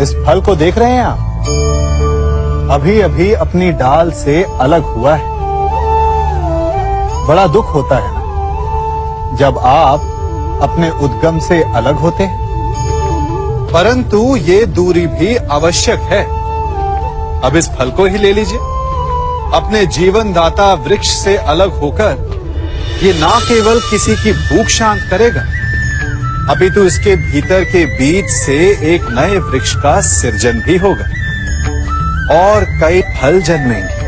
इस फल को देख रहे हैं आप? अभी अभी अपनी डाल से अलग हुआ है। बड़ा दुख होता है ना जब आप अपने उद्गम से अलग होते हैं, परंतु ये दूरी भी आवश्यक है। अब इस फल को ही ले लीजिए। अपने जीवनदाता वृक्ष से अलग होकर ये ना केवल किसी की भूख शांत करेगा, अपितु इसके भीतर के बीज से एक नए वृक्ष का सृजन भी होगा और कई फल जन्मेंगे।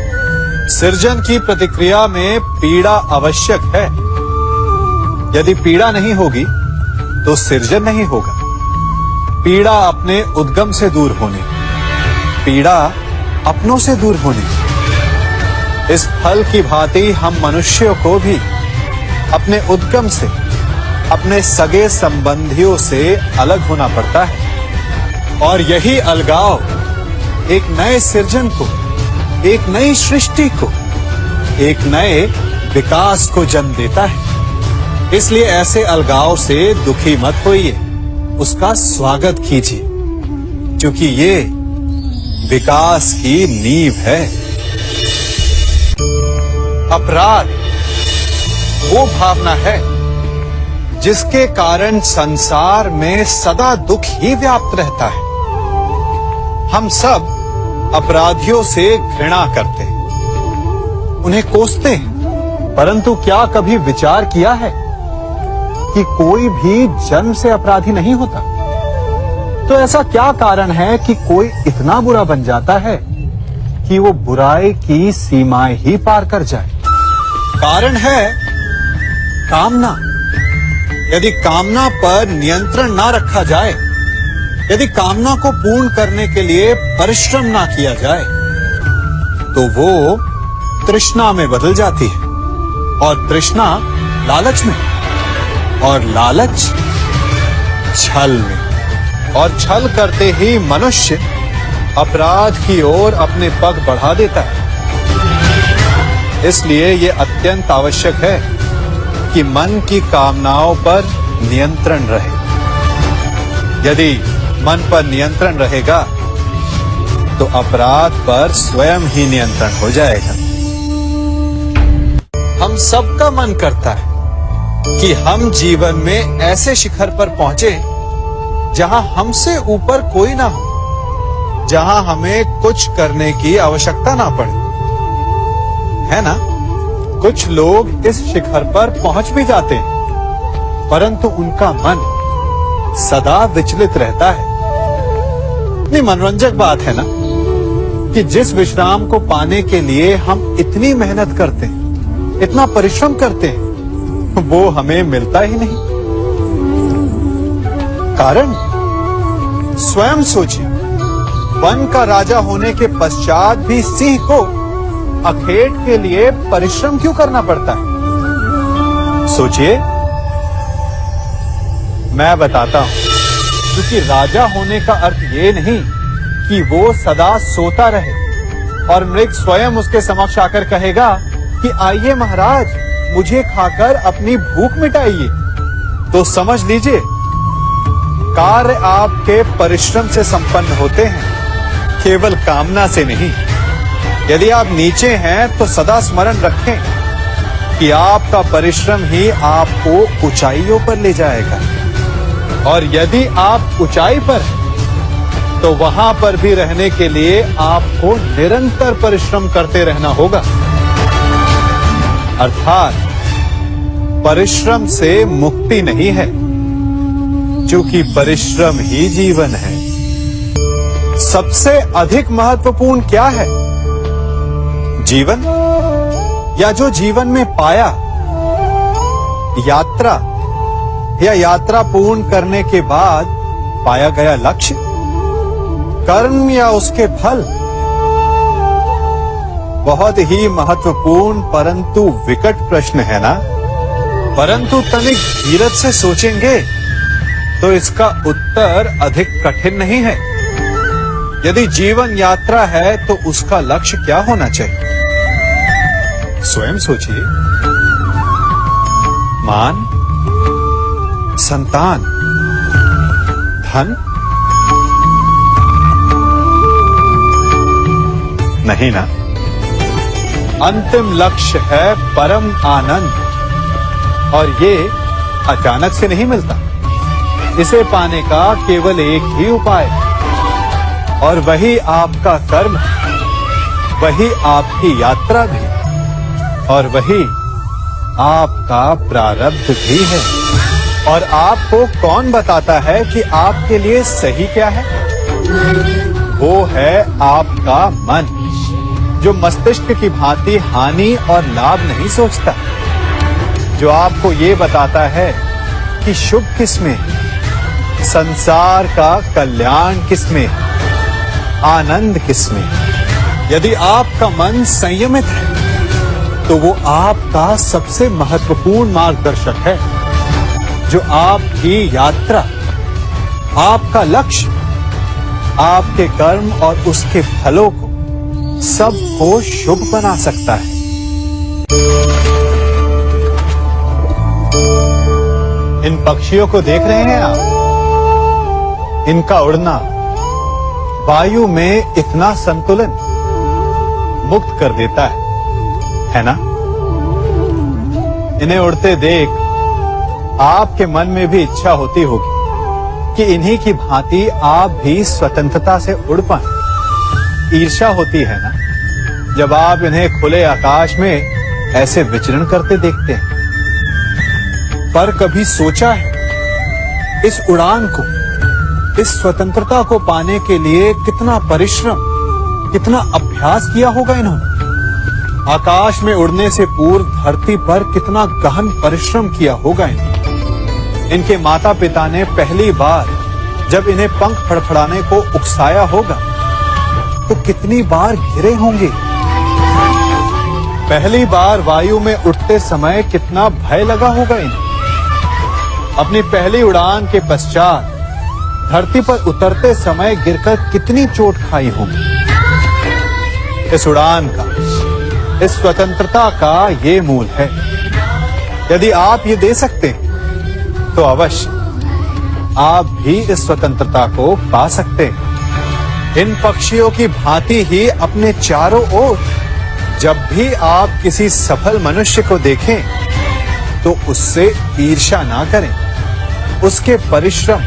सृजन की प्रतिक्रिया में पीड़ा आवश्यक है। यदि पीड़ा नहीं होगी तो सृजन नहीं होगा। पीड़ा अपने उद्गम से दूर होने, पीड़ा अपनों से दूर होने। इस फल की भांति हम मनुष्यों को भी अपने उद्गम से, अपने सगे संबंधियों से अलग होना पड़ता है और यही अलगाव एक नए सृजन को, एक नई सृष्टि को, एक नए विकास को जन्म देता है। इसलिए ऐसे अलगाव से दुखी मत होइए, उसका स्वागत कीजिए, क्योंकि ये विकास की नींव है। अपराध वो भावना है जिसके कारण संसार में सदा दुख ही व्याप्त रहता है। हम सब अपराधियों से घृणा करते हैं, उन्हें कोसते हैं, परंतु क्या कभी विचार किया है कि कोई भी जन्म से अपराधी नहीं होता? तो ऐसा क्या कारण है कि कोई इतना बुरा बन जाता है कि वो बुराई की सीमाएं ही पार कर जाए? कारण है कामना। यदि कामना पर नियंत्रण ना रखा जाए, यदि कामना को पूर्ण करने के लिए परिश्रम ना किया जाए, तो वो तृष्णा में बदल जाती है और तृष्णा लालच में, और लालच छल में, और छल करते ही मनुष्य अपराध की ओर अपने पग बढ़ा देता है। इसलिए ये अत्यंत आवश्यक है कि मन की कामनाओं पर नियंत्रण रहे। यदि मन पर नियंत्रण रहेगा तो अपराध पर स्वयं ही नियंत्रण हो जाएगा। हम सबका मन करता है कि हम जीवन में ऐसे शिखर पर पहुंचे जहां हमसे ऊपर कोई ना हो, जहां हमें कुछ करने की आवश्यकता ना पड़े, है ना? कुछ लोग इस शिखर पर पहुंच भी जाते हैं, परंतु उनका मन सदा विचलित रहता है। इतनी मनोरंजक बात है ना कि जिस विश्राम को पाने के लिए हम इतनी मेहनत करते हैं, इतना परिश्रम करते हैं, वो हमें मिलता ही नहीं। कारण स्वयं सोचिए, वन का राजा होने के पश्चात भी सिंह को अखेट के लिए परिश्रम क्यों करना पड़ता है? सोचिए। मैं बताता हूं, क्योंकि राजा होने का अर्थ ये नहीं कि वो सदा सोता रहे और मृग स्वयं उसके समक्ष आकर कहेगा कि आइए महाराज, मुझे खाकर अपनी भूख मिटाइए। तो समझ लीजिए, कार्य आपके परिश्रम से संपन्न होते हैं, केवल कामना से नहीं। यदि आप नीचे हैं तो सदा स्मरण रखें कि आपका परिश्रम ही आपको ऊंचाइयों पर ले जाएगा, और यदि आप ऊंचाई पर हैं तो वहां पर भी रहने के लिए आपको निरंतर परिश्रम करते रहना होगा। अर्थात परिश्रम से मुक्ति नहीं है, क्योंकि परिश्रम ही जीवन है। सबसे अधिक महत्वपूर्ण क्या है? जीवन, या जो जीवन में पाया, यात्रा, या यात्रा पूर्ण करने के बाद पाया गया लक्ष्य, कर्म या उसके फल? बहुत ही महत्वपूर्ण परंतु विकट प्रश्न है ना? परंतु तनिक धीरज से सोचेंगे तो इसका उत्तर अधिक कठिन नहीं है। यदि जीवन यात्रा है तो उसका लक्ष्य क्या होना चाहिए? स्वयं सोचिए। मान, संतान, धन, नहीं ना। अंतिम लक्ष्य है परम आनंद, और ये अचानक से नहीं मिलता। इसे पाने का केवल एक ही उपाय है, और वही आपका कर्म है, वही आपकी यात्रा भी, और वही आपका प्रारब्ध भी है। और आपको कौन बताता है कि आपके लिए सही क्या है? वो है आपका मन, जो मस्तिष्क की भांति हानि और लाभ नहीं सोचता, जो आपको ये बताता है कि शुभ किसमें, संसार का कल्याण किसमें, आनंद किसमें। यदि आपका मन संयमित है तो वो आपका सबसे महत्वपूर्ण मार्गदर्शक है, जो आपकी यात्रा, आपका लक्ष्य, आपके कर्म और उसके फलों को सबको शुभ बना सकता है। इन पक्षियों को देख रहे हैं आप? इनका उड़ना वायु में इतना संतुलन मुक्त कर देता है ना? इन्हें उड़ते देख आपके मन में भी इच्छा होती होगी कि इन्हीं की भांति आप भी स्वतंत्रता से उड़ पाएं। ईर्ष्या होती है ना, जब आप इन्हें खुले आकाश में ऐसे विचरण करते देखते हैं। पर कभी सोचा है इस उड़ान को, इस स्वतंत्रता को पाने के लिए कितना परिश्रम, कितना अभ्यास किया होगा इन्होंने? आकाश में उड़ने से पूर्व धरती पर कितना गहन परिश्रम किया होगा इन्होंने। इनके माता पिता ने पहली बार जब इन्हें पंख फड़फड़ाने को उकसाया होगा तो कितनी बार गिरे होंगे। पहली बार वायु में उड़ते समय कितना भय लगा होगा इन्हें। अपनी पहली उड़ान के पश्चात धरती पर उतरते समय गिरकर कितनी चोट खाई होगी। इस उड़ान का, इस स्वतंत्रता का ये मूल है। यदि आप ये दे सकते हैं तो अवश्य आप भी इस स्वतंत्रता को पा सकते हैं। इन पक्षियों की भांति ही अपने चारों ओर जब भी आप किसी सफल मनुष्य को देखें तो उससे ईर्ष्या ना करें, उसके परिश्रम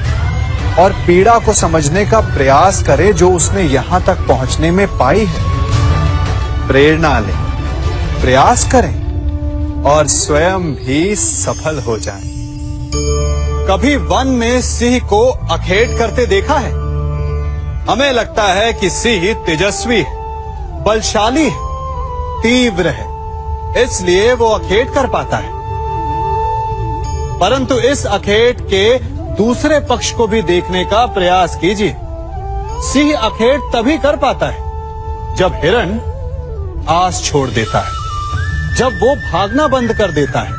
और पीड़ा को समझने का प्रयास करें जो उसने यहां तक पहुंचने में पाई है। प्रेरणा लें, प्रयास करें और स्वयं भी सफल हो जाएं। कभी वन में सिंह को अखेट करते देखा है? हमें लगता है कि सिंह तेजस्वी है, बलशाली है, तीव्र है, इसलिए वो अखेट कर पाता है। परंतु इस अखेट के दूसरे पक्ष को भी देखने का प्रयास कीजिए। सिंह अखेट तभी कर पाता है जब हिरण आस छोड़ देता है, जब वो भागना बंद कर देता है,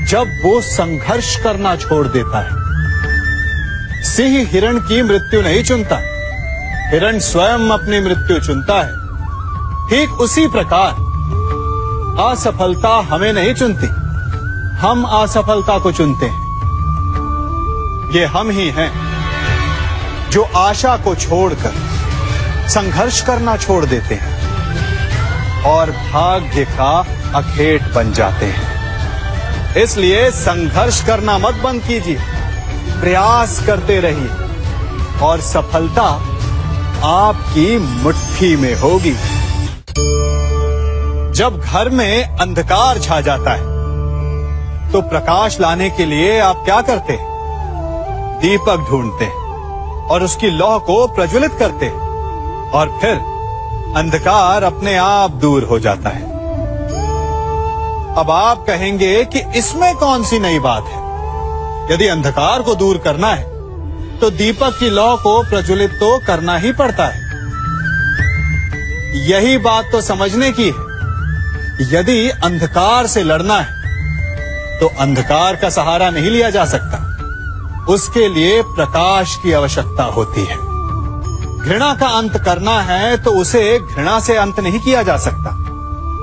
जब वो संघर्ष करना छोड़ देता है। सिंह हिरण की मृत्यु नहीं चुनता, हिरण स्वयं अपनी मृत्यु चुनता है। ठीक उसी प्रकार असफलता हमें नहीं चुनती, हम असफलता को चुनते हैं। ये हम ही हैं जो आशा को छोड़कर संघर्ष करना छोड़ देते हैं और भाग्य का अखेट बन जाते हैं। इसलिए संघर्ष करना मत बंद कीजिए, प्रयास करते रहिए और सफलता आपकी मुट्ठी में होगी। जब घर में अंधकार छा जाता है तो प्रकाश लाने के लिए आप क्या करते हैं? दीपक ढूंढते हैं और उसकी लौ को प्रज्वलित करते हैं और फिर अंधकार अपने आप दूर हो जाता है। अब आप कहेंगे कि इसमें कौन सी नई बात है? यदि अंधकार को दूर करना है तो दीपक की लौ को प्रज्वलित तो करना ही पड़ता है। यही बात तो समझने की है। यदि अंधकार से लड़ना है तो अंधकार का सहारा नहीं लिया जा सकता, उसके लिए प्रकाश की आवश्यकता होती है। घृणा का अंत करना है तो उसे घृणा से अंत नहीं किया जा सकता,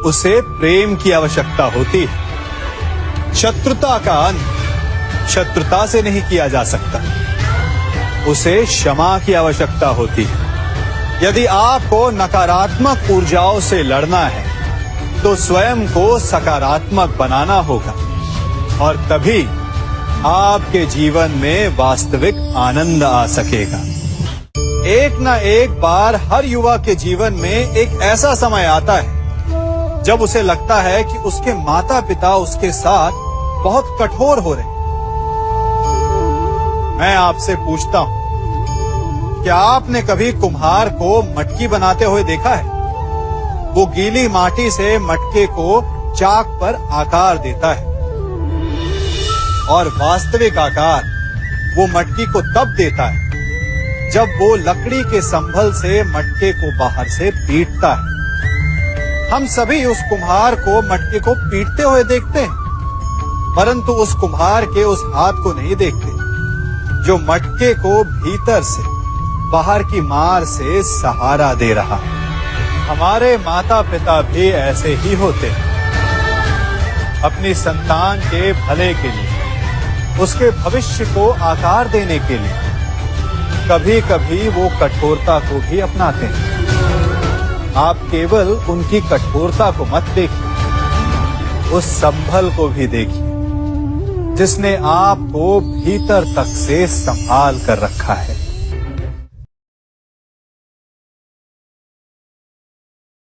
उसे प्रेम की आवश्यकता होती है। शत्रुता का अंत शत्रुता से नहीं किया जा सकता, उसे क्षमा की आवश्यकता होती है। यदि आपको नकारात्मक ऊर्जाओं से लड़ना है तो स्वयं को सकारात्मक बनाना होगा और तभी आपके जीवन में वास्तविक आनंद आ सकेगा। एक न एक बार हर युवा के जीवन में एक ऐसा समय आता है जब उसे लगता है कि उसके माता पिता उसके साथ बहुत कठोर हो रहे हैं। मैं आपसे पूछता हूं, क्या आपने कभी कुम्हार को मटकी बनाते हुए देखा है? वो गीली माटी से मटके को चाक पर आकार देता है और वास्तविक आकार वो मटकी को तब देता है जब वो लकड़ी के संभल से मटके को बाहर से पीटता है। हम सभी उस कुम्हार को मटके को पीटते हुए देखते हैं, परंतु उस कुम्हार के उस हाथ को नहीं देखते जो मटके को भीतर से बाहर की मार से सहारा दे रहा है। हमारे माता पिता भी ऐसे ही होते हैं। अपनी संतान के भले के लिए, उसके भविष्य को आकार देने के लिए कभी कभी वो कठोरता को भी अपनाते हैं। आप केवल उनकी कठोरता को मत देखिए, उस संभल को भी देखिए जिसने आपको भीतर तक से संभाल कर रखा है।